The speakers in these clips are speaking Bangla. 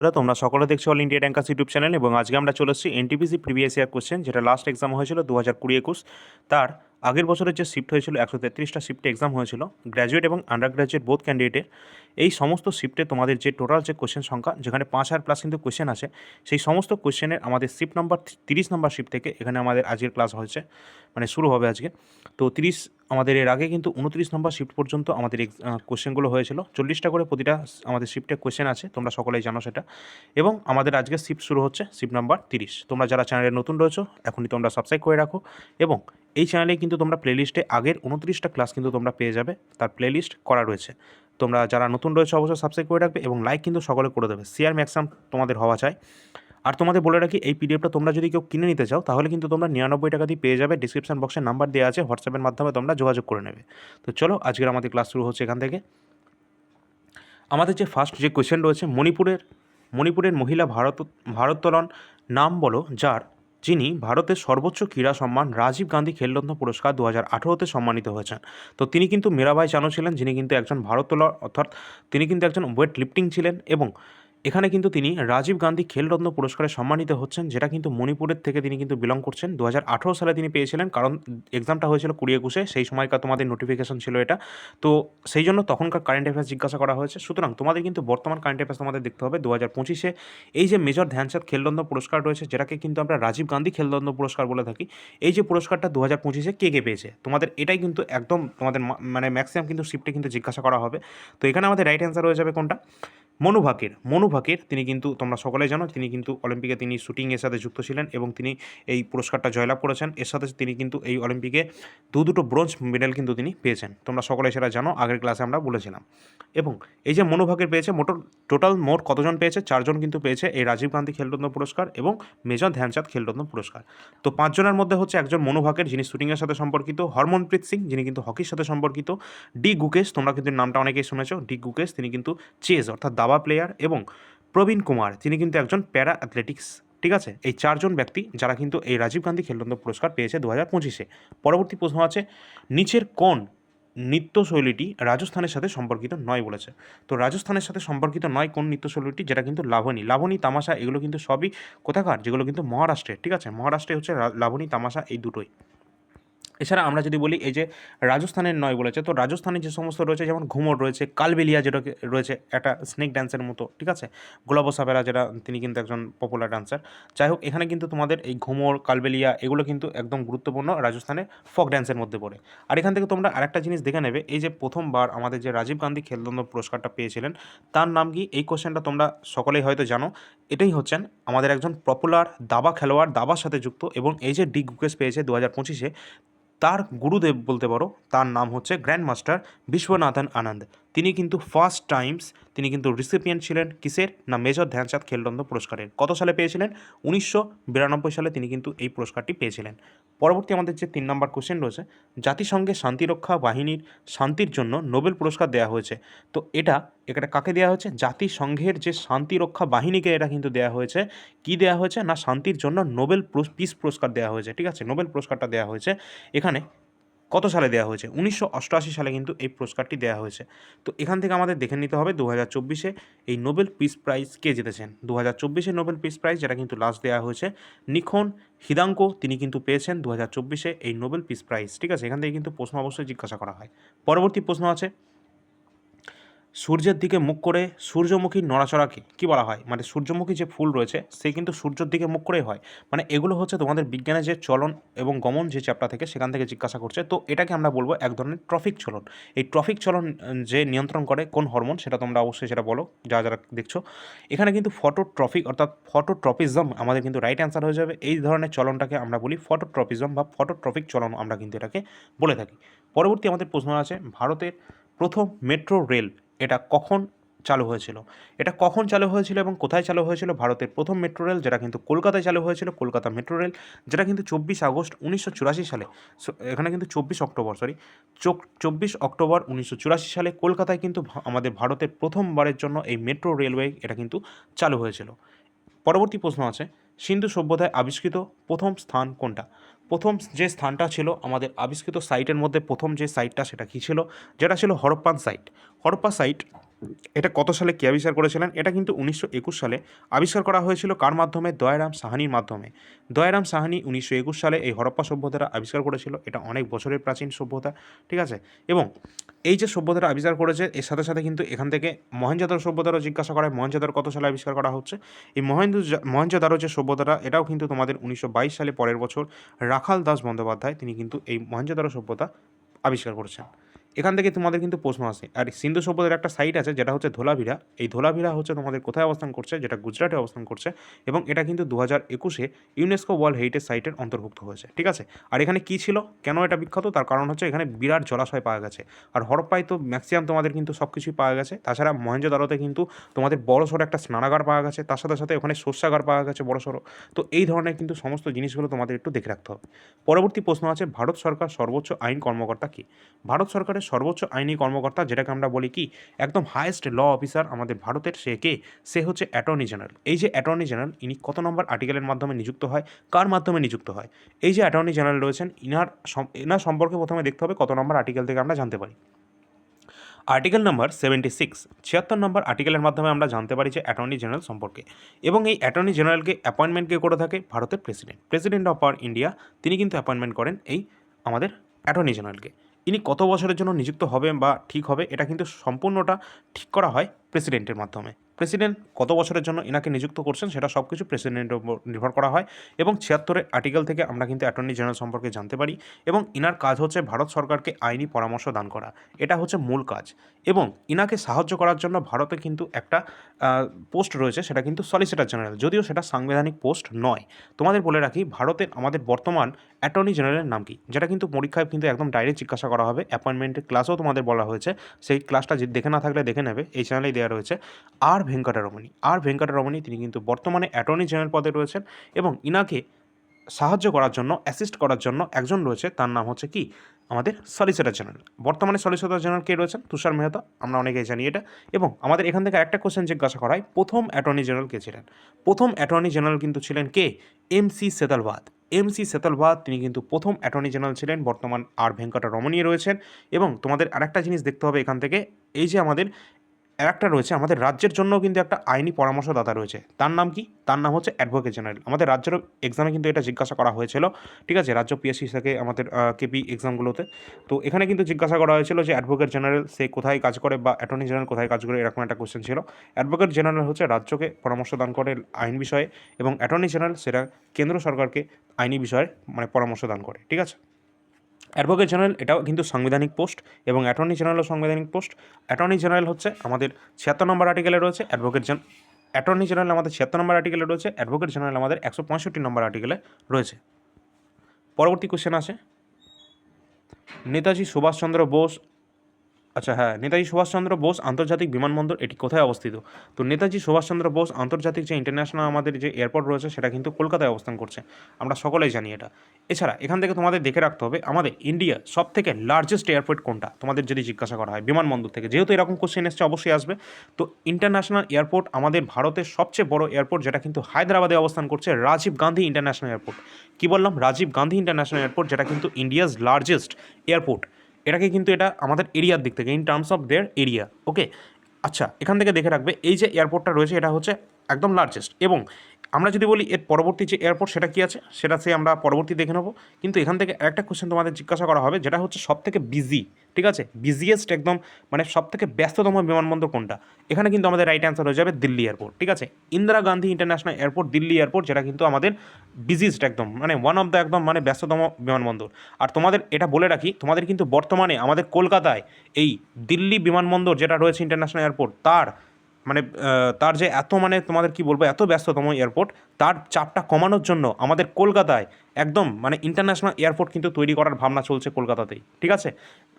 তোমরা সকলে দেখছো all India rankers YouTube channel এবং আজকে আমরা চলে এসেছি এনটিপিসি প্রিভিয়াস ইয়ার কোশ্চেন, যেটা লাস্ট এক্সাম হয়েছিল 2020-21। তার আগের বছরের যে শিফট হয়েছিল 133টা শিফটে এক্সাম হয়েছিল গ্র্যাজুয়েট এবং আন্ডার গ্র্যাজুয়েট বোথ ক্যান্ডিডেটের। এই সমস্ত শিফটে তোমাদের যে টোটাল যে কোশ্চেন সংখ্যা, যেখানে 5,000 প্লাস কিন্তু কোশ্চেন আছে, সেই সমস্ত কোশ্চেনের আমাদের শিফট নাম্বার 30 নম্বর শিফট থেকে এখানে আমাদের আজকের ক্লাস হয়েছে, মানে শুরু হবে আজকে। তো 30 আমাদের এর আগে কিন্তু 29 নম্বর শিফট পর্যন্ত আমাদের কোশ্চেনগুলো হয়েছিল। 40টা করে প্রতিটা আমাদের শিফটে কোশ্চেন আছে, তোমরা সকলেই জানো সেটা। এবং আমাদের আজকে শিফট শুরু হচ্ছে শিফট নাম্বার 30। তোমরা যারা চ্যানেলে নতুন রয়েছো এখনই তোমরা সাবস্ক্রাইব করে রাখো, এবং এই চ্যানেলে কিন্তু তোমরা প্লেলিস্টে আগের 29টা ক্লাস কিন্তু তোমরা পেয়ে যাবে, তার প্লেলিস্ট করা রয়েছে। তোমরা যারা নতুন রয়েছে অবশ্যই সাবস্ক্রাইব করে রাখবে এবং লাইক কিন্তু সকলে করে দেবে, শেয়ার ম্যাক্সিমাম তোমাদের হওয়া চাই। আর তোমাদের বলে রাখি, এই পিডিএফটা তোমরা যদি কেউ কিনে নিতে চাও তাহলে কিন্তু তোমরা 99 টাকা দিয়ে পেয়ে যাবে। ডিসক্রিপশন বক্সে নাম্বার দেওয়া আছে, হোয়াটসঅ্যাপের মাধ্যমে তোমরা যোগাযোগ করে নেবে। তো চলো আজকের আমাদের ক্লাস শুরু হচ্ছে এখান থেকে। আমাদের যে ফার্স্ট যে কোয়েশ্চেন রয়েছে, মণিপুরের মহিলা ভারোত্তোলন নাম বলো যিনি ভারতের সর্বোচ্চ ক্রীড়া সম্মান রাজীব গান্ধী খেলরত্ন পুরস্কার 2018-তে সম্মানিত হয়েছেন। তো তিনি কিন্তু মীরাবাই চানু ছিলেন, যিনি কিন্তু একজন ভারোত্তোলন, অর্থাৎ তিনি কিন্তু একজন ওয়েট লিফটিং ছিলেন, এবং এখানে কিন্তু তিনি রাজীব গান্ধী খেলরত্ন পুরস্কারে সম্মানিত হচ্ছেন, যেটা কিন্তু মণিপুরের থেকে তিনি কিন্তু বিলং করছেন। 2018 সালে তিনি পেয়েছিলেন, কারণ এক্সামটা হয়েছিল 2021-এ, সেই সময়কার তোমাদের নোটিফিকেশন ছিল এটা। তো সেই জন্য তখনকার কারেন্ট অ্যাফেয়ার্স জিজ্ঞাসা করা হয়েছে। সুতরাং তোমাদের কিন্তু বর্তমান কারেন্ট অ্যাফেয়ার্স তোমাদের দেখতে হবে। 2025-এ এই যে মেজর ধ্যানচাঁদ খেলরত্ন পুরস্কার রয়েছে, যেটাকে কিন্তু আমরা রাজীব গান্ধী খেলরত্ন পুরস্কার বলে থাকি, এই যে পুরস্কারটা 2025-এ কে পেয়েছে, তোমাদের এটাই কিন্তু একদম তোমাদের মানে ম্যাক্সিমাম কিন্তু শিফটে কিন্তু জিজ্ঞাসা করা হবে। তো এখানে আমাদের রাইট অ্যান্সার হয়ে যাবে কোনটা, মনু ভাকের। তিনি কিন্তু তোমরা সকলেই জানো, তিনি কিন্তু অলিম্পিকে তিনি শুটিংয়ের সাথে যুক্ত ছিলেন এবং তিনি এই পুরস্কারটা জয়লাভ করেছেন। এর সাথে তিনি কিন্তু এই অলিম্পিকে দুটো ব্রোঞ্জ মেডেল কিন্তু তিনি পেয়েছেন। তোমরা সকলে সেটা জানো, আগের ক্লাসে আমরা বলেছিলাম। এবং এই যে মনু ভাকের পেয়েছে, টোটাল মোট কতজন পেয়েছে? 4জন কিন্তু পেয়েছে এই রাজীব গান্ধী খেলরত্ন পুরস্কার এবং মেজর ধ্যানচাঁদ খেলরত্ন পুরস্কার। তো 5জনের মধ্যে হচ্ছে একজন মনু ভাকের, যিনি শুটিংয়ের সাথে সম্পর্কিত; হরমনপ্রীত সিং, যিনি কিন্তু হকির সাথে সম্পর্কিত; ডি গুকেশ, তোমরা কিন্তু নামটা অনেকেই শুনেছো, ডি গুকেশ, তিনি কিন্তু চেস অর্থাৎ দাবা প্লেয়ার; এবং প্রবীণ কুমার, তিনি কিন্তু একজন প্যারা অ্যাথলেটিক্স। ঠিক আছে, এই 4জন ব্যক্তি যারা কিন্তু এই রাজীব গান্ধী খেলরত্ন পুরস্কার পেয়েছে 2025-এ। পরবর্তী প্রশ্ন আছে, নিচের কোন নৃত্যশৈলীটি রাজস্থানের সাথে সম্পর্কিত নয় বলেছে। তো রাজস্থানের সাথে সম্পর্কিত নয় কোন নৃত্যশৈলীটি, যেটা কিন্তু লাবণী তামাশা, এগুলো কিন্তু সবই কোথাকার, যেগুলো কিন্তু মহারাষ্ট্রের। ঠিক আছে, মহারাষ্ট্রে হচ্ছে লাবণী তামাশা, এই দুটোই। এছাড়া আমরা যদি বলি, এই যে রাজস্থানের নয় বলেছে, তো রাজস্থানের যে সমস্ত রয়েছে, যেমন ঘুমর রয়েছে, কালবেলিয়া যেটা রয়েছে একটা স্নেক ড্যান্সের মতো, ঠিক আছে, গুলাবো সাবেরা, যেটা তিনি কিন্তু একজন পপুলার ডান্সার। যাই হোক, এখানে কিন্তু তোমাদের এই ঘুমর, কালবেলিয়া, এগুলো কিন্তু একদম গুরুত্বপূর্ণ রাজস্থানের ফক ড্যান্সের মধ্যে পড়ে। আর এখান থেকে তোমরা আরেকটা জিনিস দেখে নেবে, এই যে প্রথমবার আমাদের যে রাজীব গান্ধী খেলরত্ন পুরস্কারটা পেয়েছিলেন, তার নাম কি? এই কোশ্চেনটা তোমরা সকলেই হয়তো জানো। এটাই হচ্ছেন আমাদের একজন পপুলার দাবা খেলোয়াড়, দাবার সাথে যুক্ত, এবং এই যে ডি গুকেশ পেয়েছে 2025-এ, তার গুরুদেব বলতে পারো, তার নাম হচ্ছে গ্র্যান্ড মাস্টার বিশ্বনাথন আনন্দ। তিনি কিন্তু তিনি কিন্তু রিসিপিয়েন্ট ছিলেন কিসের? না, মেজর ধ্যানচাঁদ খেলরত্ন পুরস্কারের। কত সালে পেয়েছিলেন? 1992 সালে তিনি কিন্তু এই পুরস্কারটি পেয়েছিলেন। পরবর্তী আমাদের যে 3 নম্বর কোশ্চেন রয়েছে, জাতিসংঘের শান্তিরক্ষা বাহিনীর শান্তির জন্য নোবেল পুরস্কার দেওয়া হয়েছে। তো এটা কাকে দেওয়া হয়েছে? জাতিসংঘের যে শান্তিরক্ষা বাহিনীকে এটা কিন্তু দেওয়া হয়েছে। কি দেওয়া হয়েছে? না, শান্তির জন্য নোবেল পিস পুরস্কার দেওয়া হয়েছে। ঠিক আছে, নোবেল পুরস্কারটা দেওয়া হয়েছে এখানে কত সালে দেওয়া হয়েছে? 1988 সালে কিন্তু এই পুরস্কারটি দেওয়া হয়েছে। তো এখান থেকে আমাদের দেখে নিতে হবে 2024-এ এই নোবেল পিস প্রাইজ কে জিতেছেন। 2024-এ নোবেল পিস প্রাইজ, যেটা কিন্তু লাস্ট দেওয়া হয়েছে, নিখন হিদাঙ্কো, তিনি কিন্তু পেয়েছেন 2024-এ এই নোবেল পিস প্রাইজ। ঠিক আছে, এখান থেকে কিন্তু প্রশ্ন অবশ্যই জিজ্ঞাসা করা হয়। পরবর্তী প্রশ্ন আছে, সূর্যের দিকে মুখ করে সূর্যমুখীর নড়াচড়াকে কী বলা হয়? মানে সূর্যমুখী যে ফুল রয়েছে, সে কিন্তু সূর্যের দিকে মুখ করেই হয়। মানে এগুলো হচ্ছে তোমাদের বিজ্ঞানের যে চলন এবং গমন যে চ্যাপ্টার থেকে, সেখান থেকে জিজ্ঞাসা করছে। তো এটাকে আমরা বলবো এক ধরনের ট্রফিক চলন। এই ট্রফিক চলন যে নিয়ন্ত্রণ করে কোন হরমোন, সেটা তোমরা অবশ্যই সেটা বলো যারা যারা দেখছো। এখানে কিন্তু ফটোট্রফিক অর্থাৎ ফটোট্রপিজম আমাদের কিন্তু রাইট অ্যান্সার হয়ে যাবে। এই ধরনের চলনটাকে আমরা বলি ফটোট্রপিজম বা ফটোট্রফিক চলন, আমরা কিন্তু এটাকে বলে থাকি। পরবর্তী আমাদের প্রশ্ন আছে, ভারতের প্রথম মেট্রো রেল এটা কখন চালু হয়েছিল? এটা কখন চালু হয়েছিল এবং কোথায় চালু হয়েছিল? ভারতের প্রথম মেট্রো রেল, যেটা কিন্তু কলকাতায় চালু হয়েছিল, কলকাতা মেট্রো রেল, যেটা কিন্তু 24 আগস্ট 1984 সালে, এখানে কিন্তু 24 অক্টোবর 1984 সালে কলকাতায় কিন্তু আমাদের ভারতের প্রথমবারের জন্য এই মেট্রো রেলওয়ে এটা কিন্তু চালু হয়েছিল। পরবর্তী প্রশ্ন আছে, সিন্ধু সভ্যতায় আবিষ্কৃত প্রথম স্থান কোনটা? প্রথম যে স্থানটা ছিল আমাদের আবিষ্কৃত সাইটের মধ্যে, প্রথম যে সাইটটা, সেটা কী ছিল? যেটা ছিল হরপ্পান সাইট। হরপ্পা সাইট এটা কত সালে কে আবিষ্কার করেছিলেন? এটা কিন্তু 1921 সালে আবিষ্কার করা হয়েছিল কার মাধ্যমে? দয়ারাম সাহানির মাধ্যমে। দয়ারাম সাহানি 1921 সালে এই হরপ্পা সভ্যতাটা আবিষ্কার করেছিল। এটা অনেক বছরের প্রাচীন সভ্যতা, ঠিক আছে? এবং এই যে সভ্যতাটা আবিষ্কার করেছে এর সাথে সাথে কিন্তু এখান থেকে মহেঞ্জোদারো সভ্যতারও জিজ্ঞাসা করা হয়, মহেঞ্জোদারো কত সালে আবিষ্কার করা হচ্ছে? এই মহেঞ্জোদারো যে সভ্যতাটা এটাও কিন্তু তোমাদের 1922 সালে পরের বছর রাখাল দাস বন্দ্যোপাধ্যায় তিনি কিন্তু এই মহেঞ্জোদারো সভ্যতা আবিষ্কার করেছেন। এখান থেকে তোমাদের কিন্তু প্রশ্ন আসে। আর সিন্ধু সভ্যতার একটা সাইট আছে যেটা হচ্ছে ধোলাভিরা। এই ধোলাভিরা হচ্ছে তোমাদের কোথায় অবস্থান করছে? যেটা গুজরাটে অবস্থান করছে এবং এটা কিন্তু 2021-এ ইউনেস্কো ওয়ার্ল্ড হেরিটেজ সাইটের অন্তর্ভুক্ত হয়েছে, ঠিক আছে? আর এখানে কী ছিল, কেন এটা বিখ্যাত? তার কারণ হচ্ছে এখানে বিরাট জলাশয় পাওয়া গেছে। আর হরপ্পায় তো ম্যাক্সিমাম তোমাদের কিন্তু সব কিছুই পাওয়া গেছে। তাছাড়া মহেঞ্জোদারোতে কিন্তু তোমাদের বড়সড় একটা স্নানাগার পাওয়া গেছে, তার সাথে সাথে ওখানে শস্যাগার পাওয়া গেছে বড়সড়। তো এই ধরনের কিন্তু সমস্ত জিনিসগুলো তোমাদের একটু দেখে রাখতে হবে। পরবর্তী প্রশ্ন আছে, ভারত সরকার সর্বোচ্চ আইন কর্মকর্তা কী? ভারত সরকারের সর্বোচ্চ আইনি কর্মকর্তা, যেটাকে আমরা বলি কি একদম হায়েস্ট ল অফিসার আমাদের ভারতের, সে কে? সে হচ্ছে অ্যাটর্নি জেনারেল। এই যে অ্যাটর্নি জেনারেল ইনি কত নম্বর আর্টিকেলের মাধ্যমে নিযুক্ত হয়? কার মাধ্যমে নিযুক্ত হয়? এই যে অ্যাটর্নি জেনারেল রয়েছেন এনার সম্পর্কে প্রথমে দেখতে হবে কত নম্বর আর্টিকেল থেকে আমরা জানতে পারি। আর্টিকেল নাম্বার 76, 76 নম্বর আর্টিকেলের মাধ্যমে আমরা জানতে পারি যে অ্যাটর্নি জেনারেল সম্পর্কে। এবং এই অ্যাটর্নি জেনারেলকে অ্যাপয়েন্টমেন্ট কে করে থাকে? ভারতের প্রেসিডেন্ট অফ আওয়ার ইন্ডিয়া তিনি কিন্তু অ্যাপয়েন্টমেন্ট করেন এই আমাদের অ্যাটর্নি জেনারেলকে। ইনি কত বছরের জন্য নিযুক্ত হবে বা ঠিক হবে এটা কিন্তু সম্পূর্ণটা ঠিক করা হয় প্রেসিডেন্টের মাধ্যমে। প্রেসিডেন্ট কত বছরের জন্য এনাকে নিযুক্ত করছেন সেটা সব কিছু প্রেসিডেন্টের উপর নির্ভর করা হয়। এবং 76-এর আর্টিকেল থেকে আমরা কিন্তু অ্যাটর্নি জেনারেল সম্পর্কে জানতে পারি। এবং ইনার কাজ হচ্ছে ভারত সরকারকে আইনি পরামর্শ দান করা, এটা হচ্ছে মূল কাজ। এবং ইনাকে সাহায্য করার জন্য ভারতে কিন্তু একটা পোস্ট রয়েছে, সেটা কিন্তু সলিসিটর জেনারেল, যদিও সেটা সাংবিধানিক পোস্ট নয়। তোমাদের বলে রাখি ভারতের আমাদের বর্তমান অ্যাটর্নি জেনারেলের নাম কি, যেটা কিন্তু পরীক্ষায় কিন্তু একদম ডাইরেক্ট জিজ্ঞাসা করা হবে। অ্যাপয়েন্টমেন্টের ক্লাসেও তোমাদের বলা হয়েছে, সেই ক্লাসটা যে দেখে না থাকলে দেখে নেবে, এই চ্যানেলেই দেওয়া রয়েছে। আর ভেঙ্কটরমণি, তিনি কিন্তু বর্তমানে অ্যাটর্নি জেনারেল পদে রয়েছেন। এবং ইনাকে সাহায্য করার জন্য, অ্যাসিস্ট করার জন্য একজন রয়েছে, তার নাম হচ্ছে কি আমাদের সলিসিটর জেনারেল। বর্তমানে সলিসিটর জেনারেল কে রয়েছেন? তুষার মেহতা, আমরা অনেকেই জানি এটা। এবং আমাদের এখান থেকে একটা কোশ্চেন জিজ্ঞাসা করা হয়, প্রথম অ্যাটর্নি জেনারেল কে ছিলেন? প্রথম অ্যাটর্নি জেনারেল কিন্তু ছিলেন কে? এম.সি. সেতালবাদ। এম.সি. সেতালবাদ তিনি কিন্তু প্রথম অ্যাটর্নি জেনারেল ছিলেন। বর্তমান আর ভেঙ্কটরমণী রয়েছেন। এবং তোমাদের আরেকটা জিনিস দেখতে হবে এখান থেকে, এই যে আমাদের আরেকটা রয়েছে, আমাদের রাজ্যের জন্য কিন্তু একটা আইনি পরামর্শদাতা রয়েছে, তার নাম কি? তার নাম হচ্ছে অ্যাডভোকেট জেনারেল। আমাদের রাজ্যের এক্সামে কিন্তু এটা জিজ্ঞাসা করা হয়েছিল, ঠিক আছে? রাজ্য পিএসসি থেকে আমাদের কেপি এক্সামগুলোতে। তো এখানে কিন্তু জিজ্ঞাসা করা হয়েছিল যে অ্যাডভোকেট জেনারেল সে কোথায় কাজ করে, বা অ্যাটর্নি জেনারেল কোথায় কাজ করে, এরকম একটা কোশ্চেন ছিল। অ্যাডভোকেট জেনারেল হচ্ছে রাজ্যকে পরামর্শ দান করে আইন বিষয়ে, এবং অ্যাটর্নি জেনারেল সেটা কেন্দ্র সরকারকে আইনি বিষয়ে মানে পরামর্শ দান করে, ঠিক আছে? অ্যাডভোকেট জেনারেল এটাও কিন্তু সাংবিধানিক পোস্ট, এবং অ্যাটর্নি জেনারেলও সাংবিধানিক পোস্ট। অ্যাটর্নি জেনারেল হচ্ছে আমাদের 76 নম্বর আর্টিকেলে রয়েছে, অ্যাটর্নি জেনারেল আমাদের 76 নম্বর আর্টিকেলে রয়েছে, অ্যাডভোকেট জেনারেল আমাদের 165 নম্বর আর্টিকেলে রয়েছে। পরবর্তী কোশ্চেন আছে, নেতাজি সুভাষচন্দ্র বোস, আচ্ছা হ্যাঁ, নেতাজি সুভাষচন্দ্র বোস আন্তর্জাতিক বিমানবন্দর এটি কোথায় অবস্থিত? তো নেতাজি সুভাষচন্দ্র বোস আন্তর্জাতিক যে ইন্টারন্যাশনাল আমাদের যে এয়ারপোর্ট রয়েছে সেটা কিন্তু কলকাতায় অবস্থান করছে, আমরা সকলেই জানি এটা। এছাড়া এখান থেকে তোমাদের দেখে রাখতে হবে আমাদের ইন্ডিয়া সব থেকে লার্জেস্ট এয়ারপোর্ট কোনটা, তোমাদের যদি জিজ্ঞাসা করা হয় বিমানবন্দর থেকে, যেহেতু এরকম কোশ্চেন এসছে অবশ্যই আসবে। তো ইন্টারন্যাশনাল এয়ারপোর্ট আমাদের ভারতের সবচেয়ে বড় এয়ারপোর্ট, যেটা কিন্তু হায়দ্রাবাদে অবস্থান করছে, রাজীব গান্ধী ইন্টারন্যাশনাল এয়ারপোর্ট। কী বললাম? রাজীব গান্ধী ইন্টারন্যাশনাল এয়ারপোর্ট, যেটা কিন্তু ইন্ডিয়াজ লার্জেস্ট এয়ারপোর্ট। এটাকে কিন্তু এটা আমাদের এরিয়ার দিক থেকে, in terms of their area, okay. আচ্ছা, এখান থেকে দেখে রাখবে এই যে এয়ারপোর্টটা রয়েছে এটা হচ্ছে একদম লার্জেস্ট। এবং আমরা যদি বলি এর পরবর্তী যে এয়ারপোর্ট সেটা কী আছে, সেটা সে আমরা পরবর্তী দেখে নেবো। কিন্তু এখান থেকে একটা কোশ্চেন তোমাদের জিজ্ঞাসা করা হবে, যেটা হচ্ছে সব থেকে বিজি, ঠিক আছে? বিজিয়েস্ট একদম মানে সব থেকে ব্যস্ততম বিমানবন্দর কোনটা? এখানে কিন্তু আমাদের রাইট অ্যান্সার হয়ে যাবে দিল্লি এয়ারপোর্ট, ঠিক আছে? Indira Gandhi international airport, Delhi airport, যেটা কিন্তু আমাদের বিজিয়েস্ট একদম মানে ওয়ান অফ দ্য একদম মানে ব্যস্ততম বিমানবন্দর। আর তোমাদের এটা বলে রাখি, তোমাদের কিন্তু বর্তমানে আমাদের কলকাতায় এই দিল্লি বিমানবন্দর যেটা রয়েছে ইন্টারন্যাশনাল এয়ারপোর্ট, তার যে এত মানে তোমাদের কি বলবো এত ব্যস্ততম এয়ারপোর্ট, তার চাপটা কমানোর জন্য আমাদের কলকাতায় একদম মানে ইন্টারন্যাশনাল এয়ারপোর্ট কিন্তু তৈরি করার ভাবনা চলছে কলকাতাতেই, ঠিক আছে?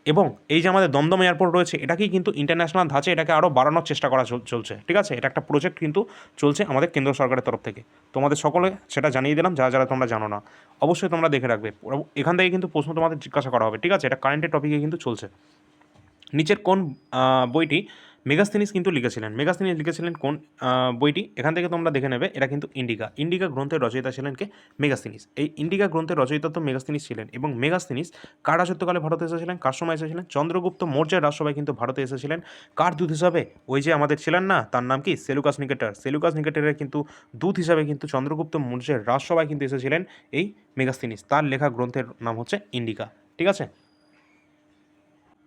এবং এই যে আমাদের দমদম এয়ারপোর্ট রয়েছে এটাকেই কিন্তু ইন্টারন্যাশনাল ধাঁচে এটাকে আরও বাড়ানোর চেষ্টা করা চলছে, ঠিক আছে? এটা একটা প্রজেক্ট কিন্তু চলছে আমাদের কেন্দ্র সরকারের তরফ থেকে। তোমাদের সকলে সেটা জানিয়ে দিলাম, যারা যারা তোমরা জানো না অবশ্যই তোমরা দেখে রাখবে। এখান থেকে কিন্তু প্রশ্ন তোমাদের জিজ্ঞাসা করা হবে, ঠিক আছে? এটা কারেন্টের টপিকে কিন্তু চলছে। নিচের কোন বইটি মেগাস্থেনিস কিন্তু লিখেছিলেন কোন বইটি? এখান থেকে তোমরা দেখে নেবে, এটা কিন্তু ইন্ডিকা গ্রন্থের রচয়িতা ছিলেন কে? মেগাস্থেনিস। এই ইন্ডিকা গ্রন্থের রচয়িতা তো মেগাস্থেনিস ছিলেন, এবং মেগাস্থেনিস কার রাজত্বকালে ভারতে এসেছিলেন, কার সময় এসেছিলেন? চন্দ্রগুপ্ত মৌর্যের রাজসভায় কিন্তু ভারতে এসেছিলেন। কার দূত হিসাবে? ওই যে আমাদের ছিলেন না, তার নাম কি? সেলুকাস নিকেটরের কিন্তু দূত হিসাবে কিন্তু চন্দ্রগুপ্ত মৌর্যের রাজসভায় কিন্তু এসেছিলেন এই মেগাস্থেনিস। তার লেখা গ্রন্থের নাম হচ্ছে ইন্ডিকা। ঠিক আছে,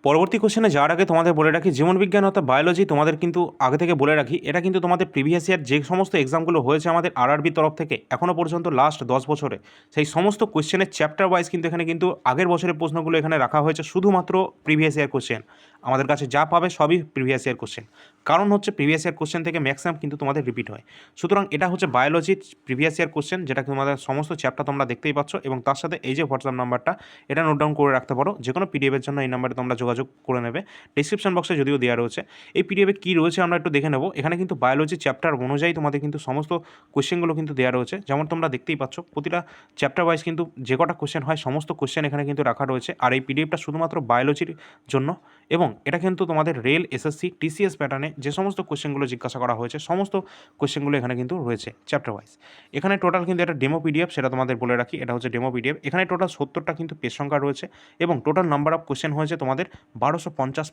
পরবর্তী কোশ্চেনে যাওয়ার আগে তোমাদের বলে রাখি, জীবনবিজ্ঞান অর্থাৎ বায়োলজি তোমাদের কিন্তু আগে থেকে বলে রাখি, এটা কিন্তু তোমাদের প্রিভিয়াস ইয়ার যে সমস্ত এক্সামগুলো হয়েছে আমাদের আরআরবি তরফ থেকে এখনও পর্যন্ত লাস্ট 10 বছরে, সেই সমস্ত কোশ্চেনের চ্যাপ্টার ওয়াইজ কিন্তু এখানে কিন্তু আগের বছরের প্রশ্নগুলো এখানে রাখা হয়েছে, শুধুমাত্র প্রিভিয়াস ইয়ার কোশ্চেন। আমাদের কাছে যা পাবে সবই প্রিভিয়াস ইয়ার কোশ্চেন, কারণ হচ্ছে প্রিভিয়াস ইয়ার কোশ্চেন থেকে ম্যাক্সিমাম কিন্তু তোমাদের রিপিট হয়। সুতরাং এটা হচ্ছে বায়োলজির প্রিভিয়াস ইয়ার কোশ্চেন, যেটা তোমাদের সমস্ত চ্যাপ্টার তোমরা দেখতেই পাচ্ছ, এবং তার সাথে এই যে হোয়াটসঅ্যাপ নাম্বারটা, এটা নোট ডাউন করে রাখতে পারো। যে কোনো পিডিএফের জন্য এই নাম্বারে তোমরা যোগাযোগ করে নেবে, ডিসক্রিপশন বক্সে যদিও দেওয়া রয়েছে। এই পিডিএফে কী রয়েছে আমরা একটু দেখে নেব। এখানে কিন্তু বায়োলজি চ্যাপ্টার অনুযায়ী তোমাদের কিন্তু সমস্ত কোশ্চেনগুলো কিন্তু দেওয়া রয়েছে, যেমন তোমরা দেখতেই পাচ্ছ প্রতিটা চ্যাপ্টার ওয়াইজ কিন্তু যে কটা কোশ্চেন হয় সমস্ত কোশ্চেন এখানে কিন্তু রাখা রয়েছে। আর এই পিডিএফটা শুধুমাত্র বায়োলজির জন্য, এবং এটা কিন্তু তোমাদের রেল, এসএসসি, টিসিএস প্যাটার্নে যে সমস্ত কোশ্চেনগুলো জিজ্ঞাসা করা হয়েছে সমস্ত কোশ্চেনগুলো এখানে কিন্তু রয়েছে চ্যাপ্টার ওয়াইজ। এখানে টোটাল কিন্তু একটা ডেমো পিডিএফ, সেটা তোমাদের বলে রাখি, এটা হচ্ছে ডেমো পিডিএফ। এখানে টোটাল 70টা কিন্তু পেজ সংখ্যা রয়েছে, এবং টোটাল নাম্বার অফ কোশ্চেন হয়েছে তোমাদের 1250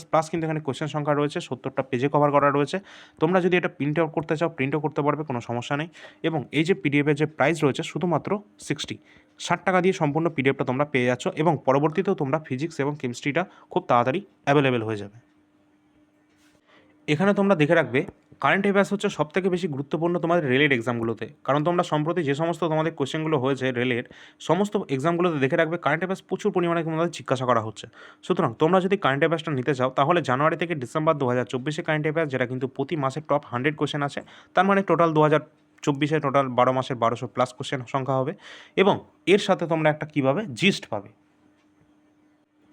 প্লাস কিন্তু এখানে কোশ্চেন সংখ্যা রয়েছে, 70টা পেজে কভার করা রয়েছে। তোমরা যদি এটা প্রিন্ট আউট করতে চাও প্রিন্টও করতে পারবে, কোনো সমস্যা নেই। এবং এই যে পিডিএফের যে প্রাইস রয়েছে শুধুমাত্র 60 টাকা দিয়ে সম্পূর্ণ পিডিএফটা তোমরা পেয়ে যাচ্ছ, এবং পরবর্তীতেও তোমরা ফিজিক্স এবং কেমিস্ট্রিটা খুব তাড়াতাড়ি অ্যাভেলেবেল হয়ে যাবে। এখানে তোমরা দেখে রাখবে, কারেন্ট অ্যাফেয়ার্স হচ্ছে সবথেকে বেশি গুরুত্বপূর্ণ তোমাদের রেলের এক্সামগুলোতে, কারণ তোমরা সম্প্রতি যে সমস্ত তোমাদের কোশ্চেনগুলো হয়েছে রেলের সমস্ত এক্সামগুলোতে দেখে রাখবে কারেন্ট অ্যাফেয়ার্স প্রচুর পরিমাণে তোমাদের জিজ্ঞাসা করা হচ্ছে। সুতরাং তোমরা যদি কারেন্ট অ্যাফেয়ার্সটা নিতে চাও, তাহলে জানুয়ারি থেকে ডিসেম্বর 2024 কারেন্ট অ্যাফেয়ার্স, যেটা কিন্তু প্রতি মাসে টপ 100 কোশ্চেন আছে, তার মানে টোটাল 2024 টোটাল 12 মাসের 1200 প্লাস কোশ্চেন সংখ্যা হবে, এবং এর সাথে তোমরা একটা কীভাবে জিস্ট পাবে।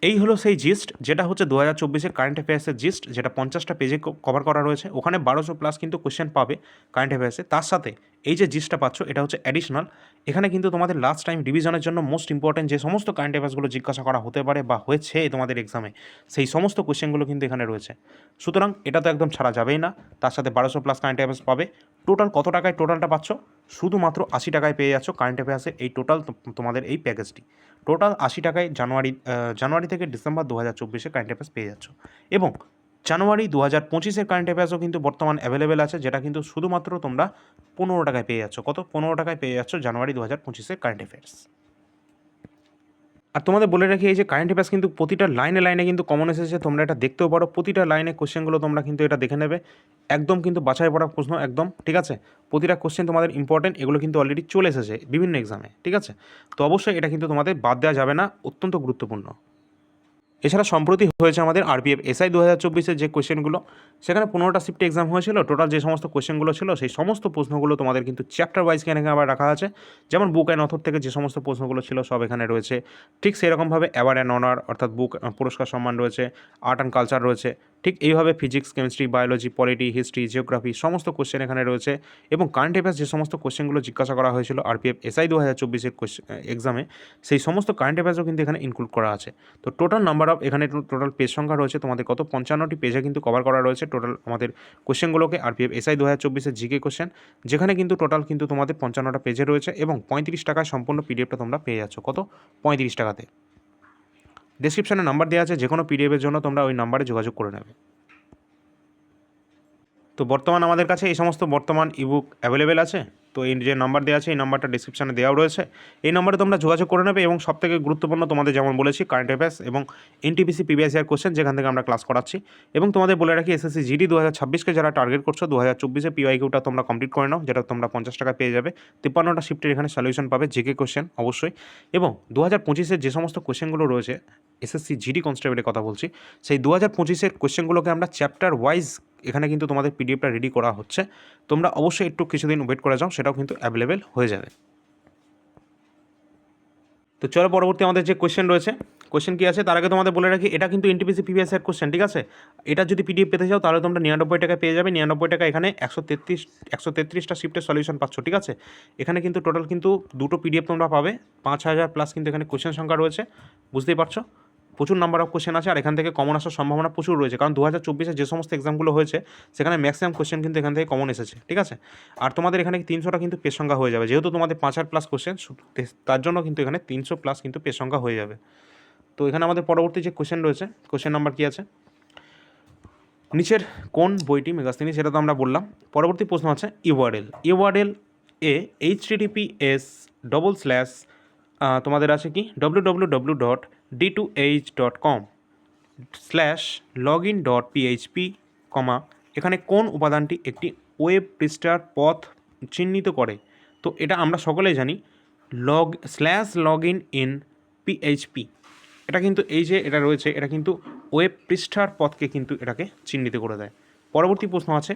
এই হলো সেই জিস্ট, যেটা হচ্ছে 2024 কারেন্ট অ্যাফেয়ার্সের জিস্ট, যেটা 50টা পেজে কভার করা রয়েছে। ওখানে 1200 প্লাস কিন্তু কোশ্চেন পাবে কারেন্ট অ্যাফেয়ার্সে। তার সাথে এই যে জিস্টটা পাচ্ছ, এটা হচ্ছে অ্যাডিশনাল। এখানে কিন্তু তোমাদের লাস্ট টাইম রিভিশনের জন্য মোস্ট ইম্পর্টেন্ট যে সমস্ত কারেন্ট অ্যাফেয়ার্সগুলো জিজ্ঞাসা করা হতে পারে বা হয়েছে তোমাদের এক্সামে, সেই সমস্ত কোশ্চেনগুলো কিন্তু এখানে রয়েছে। সুতরাং এটা তো একদম ছাড়া যাবেই না। তার সাথে 1200 প্লাস কারেন্ট অ্যাফেয়ার্স পাবে। টোটাল কত টাকায় টোটালটা পাচ্ছ? শুধুমাত্র 80 টাকায় পেয়ে যাচ্ছ কারেন্ট অ্যাফেয়ার্সের এই টোটাল তোমাদের এই প্যাকেজটি। টোটাল 80 টাকায় জানুয়ারি থেকে ডিসেম্বর 2024 কারেন্ট অ্যাফেয়ার্স পেয়ে যাচ্ছ, এবং জানুয়ারি 2025 কারেন্ট অ্যাফেয়ার্সও কিন্তু বর্তমান অ্যাভেলেবেল আছে, যেটা কিন্তু শুধুমাত্র তোমরা 15 টাকায় পেয়ে যাচ্ছ। কত? 15 টাকায় পেয়ে যাচ্ছ জানুয়ারি 2025 কারেন্ট অ্যাফেয়ার্স। আর তোমাদের বলে রাখি, এই যে কারেন্ট অ্যাফেয়ার্স কিন্তু প্রতিটা লাইনে কিন্তু কমন এসেছে, তোমরা এটা দেখতেও পারো। প্রতিটা লাইনে কোশ্চেনগুলো তোমরা কিন্তু এটা দেখে নেবে, একদম কিন্তু বাছাই পড়া প্রশ্ন একদম, ঠিক আছে। প্রতিটা কোশ্চেন তোমাদের ইম্পর্টেন্ট, এগুলো কিন্তু অলরেডি চলে এসেছে বিভিন্ন এক্সামে, ঠিক আছে। তো অবশ্যই এটা কিন্তু তোমাদের বাদ দেওয়া যাবে না, অত্যন্ত গুরুত্বপূর্ণ। এছাড়া সম্প্রতি হয়েছে আমাদের আরপিএফ এসআই 2024 যে কোশ্চেনগুলো, সেখানে 15টা শিফটে এক্সাম হয়েছিল। টোটাল যে সমস্ত কোশ্চেনগুলো ছিল সেই সমস্ত প্রশ্নগুলো তোমাদের কিন্তু চ্যাপ্টার ওয়াইজ এখানে আবার রাখা আছে, যেমন বুক অ্যান্ড অথর থেকে যে সমস্ত প্রশ্নগুলো ছিল সব এখানে রয়েছে। ঠিক সেরকমভাবে অ্যাওয়ার্ড অ্যান্ড অনার অর্থাৎ বুক পুরস্কার সম্মান রয়েছে, আর্ট অ্যান্ড কালচার রয়েছে। ঠিক এইভাবে physics, chemistry, biology, polity, history, geography সমস্ত কোশ্চেন এখানে রয়েছে, এবং কারেন্ট অ্যাফেয়ার্স যে সমস্ত কোশ্চেনগুলো জিজ্ঞাসা করা হয়েছিল আরপিএফ এসআই 2024 এক্সামে, সেই সমস্ত কারেন্ট অ্যাফেয়ার্সও কিন্তু এখানে ইনক্লুড করা আছে। তো টোটাল নাম্বার অফ এখানে টোটাল পেজ সংখ্যা রয়েছে তোমাদের কত? 55টি পেজে কিন্তু কভার করা রয়েছে টোটাল আমাদের কোশ্চেনগুলোকে। আরপিএফ এসআই 2024 জিকে কোশ্চেন, যেখানে কিন্তু টোটাল কিন্তু তোমাদের 55টা পেজে রয়েছে, এবং 35 টাকায় সম্পূর্ণ পিডিএফটা তোমরা পেয়ে যাচ্ছ। কত? 35 টাকাতে। ডেসক্রিপশনে নাম্বার দেওয়া আছে, যে কোনো পিডিএফের জন্য তোমরা ওই নাম্বারে যোগাযোগ করে নেবে। তো বর্তমান আমাদের কাছে এই সমস্ত বর্তমান ইবুক অ্যাভেলেবেল আছে। তো এই যে নাম্বার দেওয়া আছে, এই নাম্বারটা ডিসক্রিপশানে দেওয়াও রয়েছে, এই নাম্বারে তোমরা যোগাযোগ করে নেবে। এবং সবথেকে গুরুত্বপূর্ণ তোমাদের যেমন বলেছি কারেন্ট অ্যাফেয়ার্স এবং এনটিপিসি প্রিভিয়াস ইয়ার কোশ্চেন, যেখান থেকে আমরা ক্লাস করাচ্ছি। এবং তোমাদের বলে রাখি, এসএসসি জিডি 2026কে যারা টার্গেট করছো, 2024 পিওয়াইকিউটা তোমরা কমপ্লিট করে নাও, যেটা তোমরা 50 টাকা পেয়ে যাবে। 53টা শিফটের এখানে সলিউশন পাবে, জিকে কোশ্চেন অবশ্যই। এবং 2025 যে সমস্ত কোশ্চেনগুলো রয়েছে, এসএসসি জিডি কনস্টেবলের কথা বলছি, সেই 2025 কোশ্চেনগুলোকে আমরা চ্যাপ্টার ওয়াইজ এখানে কিন্তু তোমাদের পিডিএফটা রেডি করা হচ্ছে। তোমরা অবশ্যই একটু কিছুদিন ওয়েট করে যাও, সেটাও কিন্তু অ্যাভেলেবেল হয়ে যাবে। তো চলো পরবর্তী আমাদের যে কোশ্চেন রয়েছে, কোশ্চেন কী আছে তার আগে তোমাদের বলে রাখি, এটা কিন্তু এনটিপিসি প্রিভিয়াস ইয়ার কোশ্চেন, ঠিক আছে। এটা যদি পিডিএফ পেতে চাও তাহলে তোমরা 99 টাকায় পেয়ে যাবে। 99 টাকা এখানে 133টা শিফটের সলিউশন পাচ্ছ, ঠিক আছে। এখানে কিন্তু টোটাল কিন্তু দুটো পিডিএফ তোমরা পাবে, 5000 প্লাস কিন্তু এখানে কোশ্চেন সংখ্যা রয়েছে, বুঝতেই পারছো। প্রচুর নাম্বার অফ কোশ্চেন আছে, আর এখান থেকে কমন আসার সম্ভাবনা প্রচুর রয়েছে, কারণ 2024-এ যে সমস্ত এক্সামগুলো হয়েছে সেখানে ম্যাক্সিমাম কোশ্চেন কিন্তু এখান থেকে কমন এসেছে, ঠিক আছে। আর তোমাদের এখানে 300টা কিন্তু পেজ সংখ্যা হয়ে যাবে, যেহেতু তোমাদের 5,000+ কোশ্চেন, তার জন্য কিন্তু এখানে 300+ কিন্তু পেজ সংখ্যা হয়ে যাবে। তো এখানে আমাদের পরবর্তী যে কোশ্চেন রয়েছে, কোশ্চেন নাম্বার কী আছে, নিচের কোন বইটি মেগাস্তিনি, সেটা তো আমরা বললাম। পরবর্তী প্রশ্ন আছে ইউআরএল এ HTTPS তোমাদের আছে কি www.d2h.com/login.php, এখানে কোন উপাদানটি একটি ওয়েব পৃষ্ঠার পথ চিহ্নিত করে? তো এটা আমরা সকলেই জানি, login in PHP। এটা কিন্তু এই যে এটা রয়েছে, এটা কিন্তু ওয়েব পৃষ্ঠার পথকে কিন্তু এটাকে চিহ্নিত করে দেয়। পরবর্তী প্রশ্ন আছে,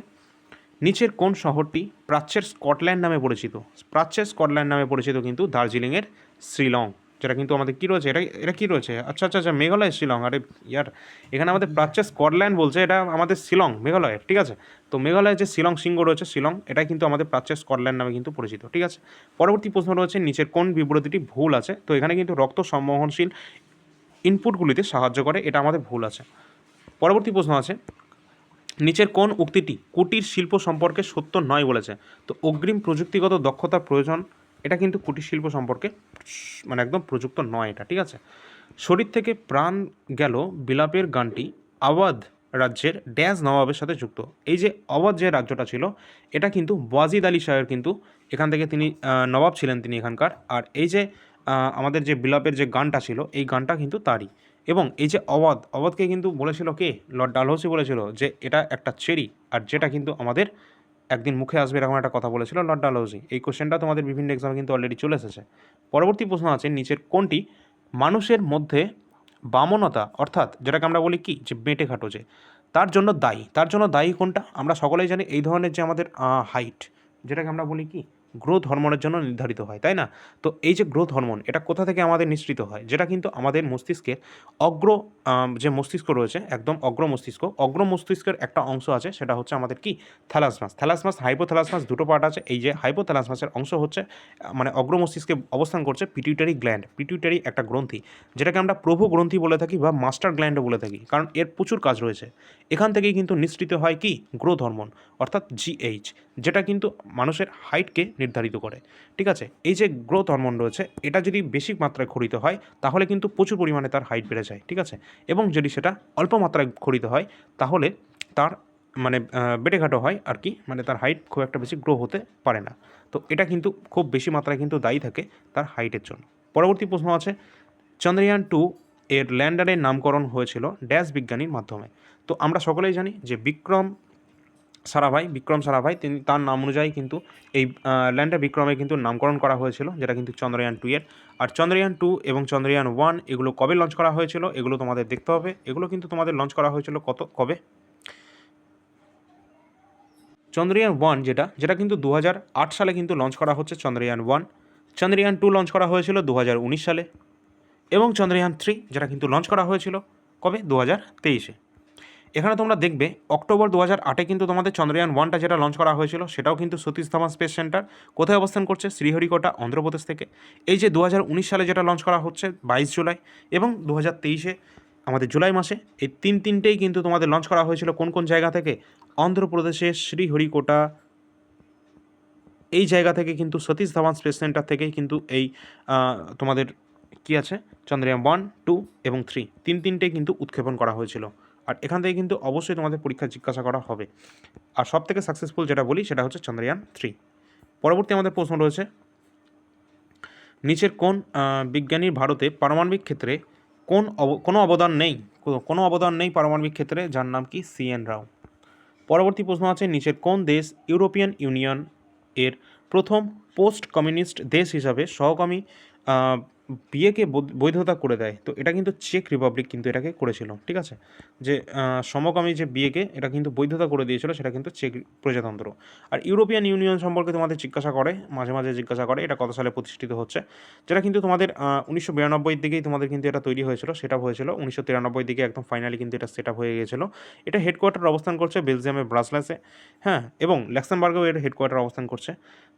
নিচের কোন শহরটি প্রাচ্যের স্কটল্যান্ড নামে পরিচিত? প্রাচ্যের স্কটল্যান্ড নামে পরিচিত কিন্তু দার্জিলিংয়ের শিলং, যেটা কিন্তু আমাদের কী রয়েছে, এটা কী রয়েছে, আচ্ছা আচ্ছা আচ্ছা, মেঘালয়ের শিলং। আরে ইয়ার, এখানে আমাদের প্রাচ্যের স্কটল্যান্ড বলছে, এটা আমাদের শিলং মেঘালয়ের, ঠিক আছে। তো মেঘালয়ের যে শিলং শৃঙ্গ রয়েছে শিলং, এটা কিন্তু আমাদের প্রাচ্যের স্কটল্যান্ড নামে কিন্তু পরিচিত, ঠিক আছে। পরবর্তী প্রশ্ন রয়েছে, নিচের কোন বিবৃতিটি ভুল আছে? তো এখানে কিন্তু রক্ত সংবহনশীল ইনপুটগুলিতে সাহায্য করে, এটা আমাদের ভুল আছে। পরবর্তী প্রশ্ন আছে, নিচের কোন উক্তিটি কুটির শিল্প সম্পর্কে সত্য নয় বলেছে? তো অগ্রিম প্রযুক্তিগত দক্ষতার প্রয়োজন, এটা কিন্তু কুটির শিল্প সম্পর্কে মানে একদম প্রযুক্ত নয় এটা, ঠিক আছে। শরীর থেকে প্রাণ গেল বিলাপের গানটি আওয়াধ রাজ্যের ড্যাশ নবাবের সাথে যুক্ত। এই যে আওয়াধ যে রাজ্যটা ছিল, এটা কিন্তু ওয়াজিদ আলী শাহের কিন্তু এখান থেকে তিনি নবাব ছিলেন তিনি এখানকার। আর এই যে আমাদের যে বিলাপের যে গানটা ছিল, এই গানটা কিন্তু তারই। এবং এই যে অবাধকে কিন্তু বলেছিল কে? লর্ড ডালহৌসি বলেছিল যে এটা একটা চেরি, আর যেটা কিন্তু আমাদের একদিন মুখে আসবে এরকম একটা কথা বলেছিল লর্ড ডালহৌসি। এই কোশ্চেনটা তোমাদের বিভিন্ন এক্সামে কিন্তু অলরেডি চলে এসেছে। পরবর্তী প্রশ্ন আছে, নিচের কোনটি মানুষের মধ্যে বামনতা, অর্থাৎ যেটাকে আমরা বলি কি যে বেঁটে খাটো, যে তার জন্য দায়ী কোনটা? আমরা সকলেই জানি এই ধরনের যে আমাদের হাইট, যেটাকে আমরা বলি কি গ্রোথ হরমোনের জন্য নির্ধারিত হয়, তাই না? তো এই যে গ্রোথ হরমোন, এটা কোথা থেকে আমাদের নিঃসৃত হয়? যেটা কিন্তু আমাদের মস্তিষ্কের অগ্র যে মস্তিষ্ক রয়েছে, একদম অগ্র মস্তিষ্কের একটা অংশ আছে, সেটা হচ্ছে আমাদের কি থ্যালাসমাস হাইপোথ্যালাসমাস, দুটো পার্ট আছে। এই যে হাইপোথ্যালাসমাসের অংশ হচ্ছে মানে অগ্র মস্তিষ্কে অবস্থান করছে পিটিউটারি গ্ল্যান্ড, পিটিউটারি একটা গ্রন্থি, যেটাকে আমরা প্রভু গ্রন্থি বলে থাকি বা মাস্টার গ্ল্যান্ডও বলে থাকি, কারণ এর প্রচুর কাজ রয়েছে। এখান থেকেই কিন্তু নিঃসৃত হয় কি গ্রোথ হরমোন, অর্থাৎ GH, যেটা কিন্তু মানুষের হাইটকে নির্ধারিত করে, ঠিক আছে। এই যে গ্রোথ হরমোন রয়েছে, এটা যদি বেশি মাত্রায় ক্ষরিত হয় তাহলে কিন্তু প্রচুর পরিমাণে তার হাইট বেড়ে যায়, ঠিক আছে। এবং যদি সেটা অল্প মাত্রায় ক্ষরিত হয় তাহলে তার মানে বেটেঘাটো হয় আর কি, মানে তার হাইট খুব একটা বেশি গ্রো হতে পারে না। তো এটা কিন্তু খুব বেশি মাত্রায় কিন্তু দায়ী থাকে তার হাইটের জন্য। পরবর্তী প্রশ্ন আছে, চন্দ্রয়ান-2 এর ল্যান্ডারের নামকরণ হয়েছিল ড্যাশ বিজ্ঞানীর মাধ্যমে? তো আমরা সকলেই জানি যে বিক্রম সারাভাই তিনি, তার নাম অনুযায়ী কিন্তু এই ল্যান্ডার বিক্রমের কিন্তু নামকরণ করা হয়েছিল, যেটা কিন্তু চন্দ্রয়ান-2 এর। আর চন্দ্রয়ান-2 এবং চন্দ্রয়ান-1 এগুলো কবে লঞ্চ করা হয়েছিল এগুলো তোমাদের দেখতে হবে। এগুলো কিন্তু তোমাদের লঞ্চ করা হয়েছিল কবে? চন্দ্রয়ান-1 যেটা কিন্তু 2008 সালে কিন্তু লঞ্চ করা হচ্ছে চন্দ্রয়ান-1। চন্দ্রয়ান-2 লঞ্চ করা হয়েছিল 2019 সালে। এবং চন্দ্রয়ান-3 যেটা কিন্তু লঞ্চ করা হয়েছিল কবে? 2023-এ। এখানে তোমরা দেখবে অক্টোবর 2008-এ কিন্তু তোমাদের চন্দ্রয়ান-1টা যেটা লঞ্চ করা হয়েছিল সেটাও কিন্তু সতীশ ধাওয়ান স্পেস সেন্টার কোথায় অবস্থান করছে? শ্রীহরিকোটা, অন্ধ্রপ্রদেশ থেকে। এই যে 2019 সালে যেটা লঞ্চ করা হচ্ছে 22 জুলাই, এবং 2023-এ আমাদের জুলাই মাসে, এই তিনটেই কিন্তু তোমাদের লঞ্চ করা হয়েছিল কোন জায়গা থেকে? অন্ধ্রপ্রদেশের শ্রীহরিকোটা, এই জায়গা থেকে কিন্তু সতীশ ধাওয়ান স্পেস সেন্টার থেকেই কিন্তু এই তোমাদের কি আছে চন্দ্রয়ান-1, 2 এবং 3 তিনটেই কিন্তু উৎক্ষেপণ করা হয়েছিল। আর এখান থেকে কিন্তু অবশ্যই তোমাদের পরীক্ষা জিজ্ঞাসা করা হবে। আর সব থেকে সাকসেসফুল যেটা বলি সেটা হচ্ছে চন্দ্রয়ান-3। পরবর্তী আমাদের প্রশ্ন রয়েছে, নিচের কোন বিজ্ঞানীর ভারতে পারমাণবিক ক্ষেত্রে কোনো অবদান নেই পারমাণবিক ক্ষেত্রে, যার নাম কি CN রাও। পরবর্তী প্রশ্ন আছে, নিচের কোন দেশ ইউরোপিয়ান ইউনিয়ন এর প্রথম পোস্ট কমিউনিস্ট দেশ হিসাবে সহকামী বিয়েকে বৈধতা করে দেয়? তো এটা কিন্তু চেক রিপাবলিক কিন্তু এটাকে করেছিল, ঠিক আছে। যে সমকামী যে বিয়েকে এটা কিন্তু বৈধতা করে দিয়েছিল, সেটা কিন্তু চেক প্রজাতন্ত্র। আর ইউরোপিয়ান ইউনিয়ন সম্পর্কে তোমাদের জিজ্ঞাসা করে, মাঝে মাঝে জিজ্ঞাসা করে এটা কত সালে প্রতিষ্ঠিত হচ্ছে, যেটা কিন্তু তোমাদের 1992-এর দিকেই তোমাদের কিন্তু এটা তৈরি হয়েছিল, সেটা হয়েছিল 1993 দিকে একদম ফাইনালি কিন্তু এটা সেট আপ হয়ে গিয়েছিল। এটা হেডকোয়ার্টার অবস্থান করছে বেলজিয়ামের ব্রাসেলসে, হ্যাঁ, এবং লাক্সেমবার্গেও এর হেডকোয়ার্টার অবস্থান করছে।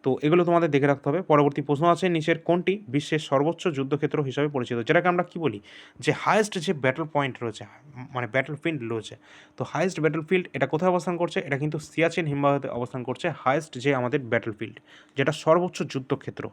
তো এগুলো তোমাদের দেখে রাখতে হবে। পরবর্তী প্রশ্ন আছে, নিচের কোনটি বিশ্বের সর্বোচ্চ যুদ্ধক্ষেত্র হিসাবে পরিচিত, যেটাকে আমরা কি বলি যে হায়েস্ট যে ব্যাটল পয়েন্ট রয়েছে, মানে ব্যাটল ফিল্ড রয়েছে। তো হায়েস্ট ব্যাটল ফিল্ড এটা কোথায় অবস্থান করছে? এটা কিন্তু সিয়াচেন হিমবাহতে অবস্থান করছে হায়েস্ট যে আমাদের ব্যাটল ফিল্ড, যেটা সর্বোচ্চ যুদ্ধক্ষেত্র,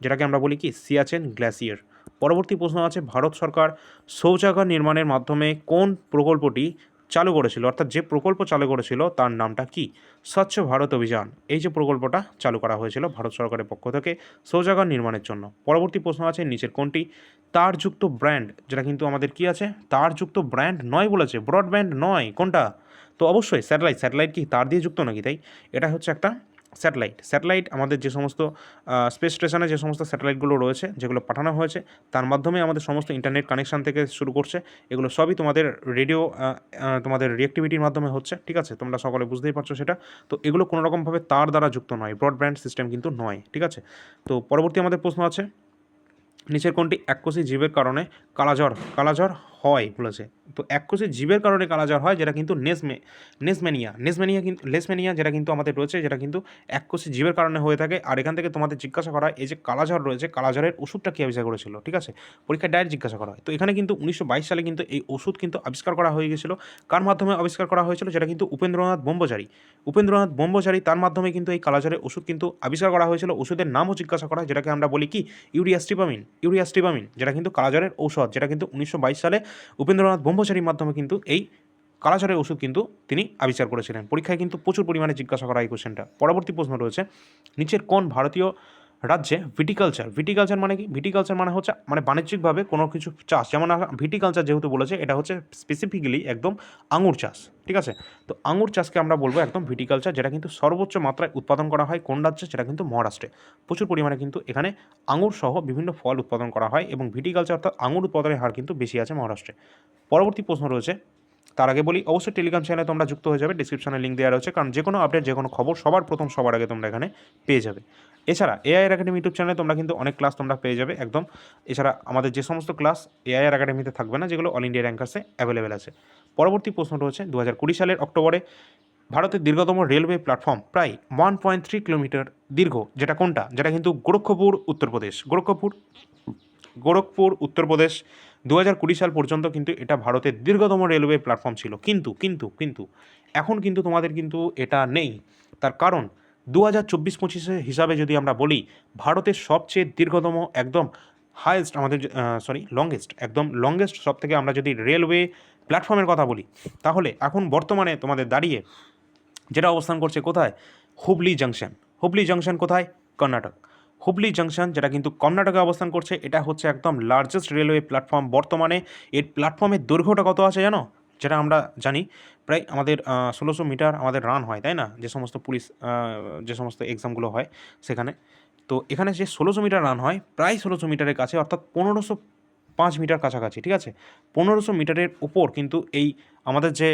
যেটাকে আমরা বলি কি সিয়াচেন গ্লেসিয়ার। পরবর্তী প্রশ্ন আছে, ভারত সরকার শৌচাগার নির্মাণের মাধ্যমে কোন প্রকল্পটি চালু করেছিল, অর্থাৎ যে প্রকল্প চালু করেছিল তার নামটা কি? স্বচ্ছ ভারত অভিযান, এই যে প্রকল্পটা চালু করা হয়েছিল ভারত সরকারের পক্ষ থেকে শৌচাগার নির্মাণের জন্য। পরবর্তী প্রশ্ন আছে, নিচের কোনটি তারযুক্ত ব্র্যান্ড, যেটা কিন্তু আমাদের কি আছে তারযুক্ত ব্র্যান্ড নয় বলেছে, ব্রডব্যান্ড নয়, কোনটা? তো অবশ্যই স্যাটেলাইট। স্যাটেলাইট কি তার দিয়ে যুক্ত নাকি? তাই এটা হচ্ছে একটা স্যাটেলাইট আমাদের যে সমস্ত স্পেস স্টেশনে যে সমস্ত স্যাটেলাইটগুলো রয়েছে, যেগুলো পাঠানো হয়েছে, তার মাধ্যমে আমাদের সমস্ত ইন্টারনেট কানেকশান থেকে শুরু করছে, এগুলো সবই তোমাদের রেডিও তোমাদের রিঅ্যাক্টিভিটির মাধ্যমে হচ্ছে, ঠিক আছে? তোমরা সকলে বুঝতেই পারছো সেটা। তো এগুলো কোনো রকমভাবে তার দ্বারা যুক্ত নয়, ব্রডব্যান্ড সিস্টেম কিন্তু নয়, ঠিক আছে? তো পরবর্তী আমাদের প্রশ্ন আছে, নিচের কোনটি এককোষী জীবের কারণে কালাজ্বর হয় বলেছে? তো এককোষী জীবের কারণে কালাজ্বর হয়, যেটা কিন্তু লেশমেনিয়া যেটা কিন্তু আমাদের রয়েছে, যেটা কিন্তু এককোষী জীবের কারণে হয়ে থাকে। আর এখান থেকে তোমাদের জিজ্ঞাসা করা হয়, এই যে কালাজ্বর রয়েছে, কালাজ্বরের ওষুধটা কী আবিষ্কার করেছিল, ঠিক আছে? পরীক্ষায় ডাইরেক্ট জিজ্ঞাসা করা হয়। তো এখানে কিন্তু 1922 সালে কিন্তু এই ওষুধ কিন্তু আবিষ্কার করা হয়ে গেছিলো। কার মাধ্যমে আবিষ্কার করা হয়েছিল? যেটা কিন্তু উপেন্দ্রনাথ ব্রহ্মচারী তার মাধ্যমে কিন্তু এই কালাজ্বরের ওষুধ কিন্তু আবিষ্কার করা হয়েছিল। ওষুধের নামও জিজ্ঞাসা করা হয়, যেটাকে আমরা বলি কি ইউরিয়াস্টিপামিন, যেটা কিন্তু কালাজ্বরের ঔষধ, যেটা কিন্তু 1922 সালে উপেন্দ্রনাথ ব্রহ্মচারীর মাধ্যমে কিন্তু এই কালাজ্বরের ওষুধ কিন্তু তিনি আবিষ্কার করেছিলেন। পরীক্ষায় কিন্তু প্রচুর পরিমাণে জিজ্ঞাসা করা এই কোশ্চেনটা। পরবর্তী প্রশ্ন রয়েছে, নিচের কোন ভারতীয় রাজ্যে ভিটিকালচার মানে কি? ভিটিকালচার মানে হচ্ছে মানে বাণিজ্যিকভাবে কোনো কিছু চাষ, যেমন ভিটিকালচার যেহেতু বলেছে, এটা হচ্ছে স্পেসিফিক্যালি একদম আঙুর চাষ, ঠিক আছে? তো আঙুর চাষকে আমরা বলবো একদম ভিটিকালচার, যেটা কিন্তু সর্বোচ্চ মাত্রায় উৎপাদন করা হয় কোন রাজ্যে? সেটা কিন্তু মহারাষ্ট্রে। প্রচুর পরিমাণে কিন্তু এখানে আঙুর সহ বিভিন্ন ফল উৎপাদন করা হয়, এবং ভিটিকালচার অর্থাৎ আঙুর উৎপাদনের হার কিন্তু বেশি আছে মহারাষ্ট্রে। পরবর্তী প্রশ্ন রয়েছে, তার আগে বলি অবশ্যই টেলিগ্রাম চ্যানেলে তোমরা যুক্ত হয়ে যাবে, ডিসক্রিপশনে লিঙ্ক দেওয়া রয়েছে, কারণ যে কোনো আপডেট, যে কোনো খবর সবার প্রথম সবার আগে তোমরা এখানে পেয়ে যাবে। এছাড়া এআইআর একাডেমি ইউটিউব চ্যানেলে তোমরা কিন্তু অনেক ক্লাস তোমরা পেয়ে যাবে একদম। এছাড়া আমাদের যে সমস্ত ক্লাস এআইআর একাডেমিতে থাকবে না, যেগুলো অল ইন্ডিয়া র্যাঙ্কার্সে অ্যাভেলেবেল আছে। পরবর্তী প্রশ্ন রয়েছে, 2020 সালের অক্টোবরে ভারতের দীর্ঘতম রেলওয়ে প্ল্যাটফর্ম প্রায় 1.3 কিলোমিটার দীর্ঘ, যেটা কোনটা? যেটা কিন্তু গোরক্ষপুর উত্তরপ্রদেশ 2020 সাল পর্যন্ত কিন্তু এটা ভারতের দীর্ঘতম রেলওয়ে প্ল্যাটফর্ম ছিল। কিন্তু এখন কিন্তু তোমাদের কিন্তু এটা নেই। তার কারণ 2024-25 হিসাবে যদি আমরা বলি, ভারতের সবচেয়ে দীর্ঘতম একদম হায়েস্ট আমাদের লংগেস্ট সব থেকে আমরা যদি রেলওয়ে প্ল্যাটফর্মের কথা বলি, তাহলে এখন বর্তমানে তোমাদের দাঁড়িয়ে যেটা অবস্থান করছে কোথায়? হুবলি জাংশন কোথায়? কর্ণাটক। হুবলি জাংশন, যেটা কিন্তু কর্ণাটকে অবস্থান করছে, এটা হচ্ছে একদম লার্জেস্ট রেলওয়ে প্ল্যাটফর্ম বর্তমানে। এর প্ল্যাটফর্মের দৈর্ঘ্যটা কত আছে জানো? যেটা আমরা জানি প্রায় আমাদের 1600 মিটার আমাদের রান হয়, তাই না? যে সমস্ত পুলিশ যে সমস্ত এক্সামগুলো হয় সেখানে। তো এখানে যে 1600 মিটার রান হয়, প্রায় 1600 মিটারের কাছে, অর্থাৎ 1505 মিটার কাছাকাছি, ঠিক আছে? 1500 মিটারের উপর কিন্তু এই আমাদের যে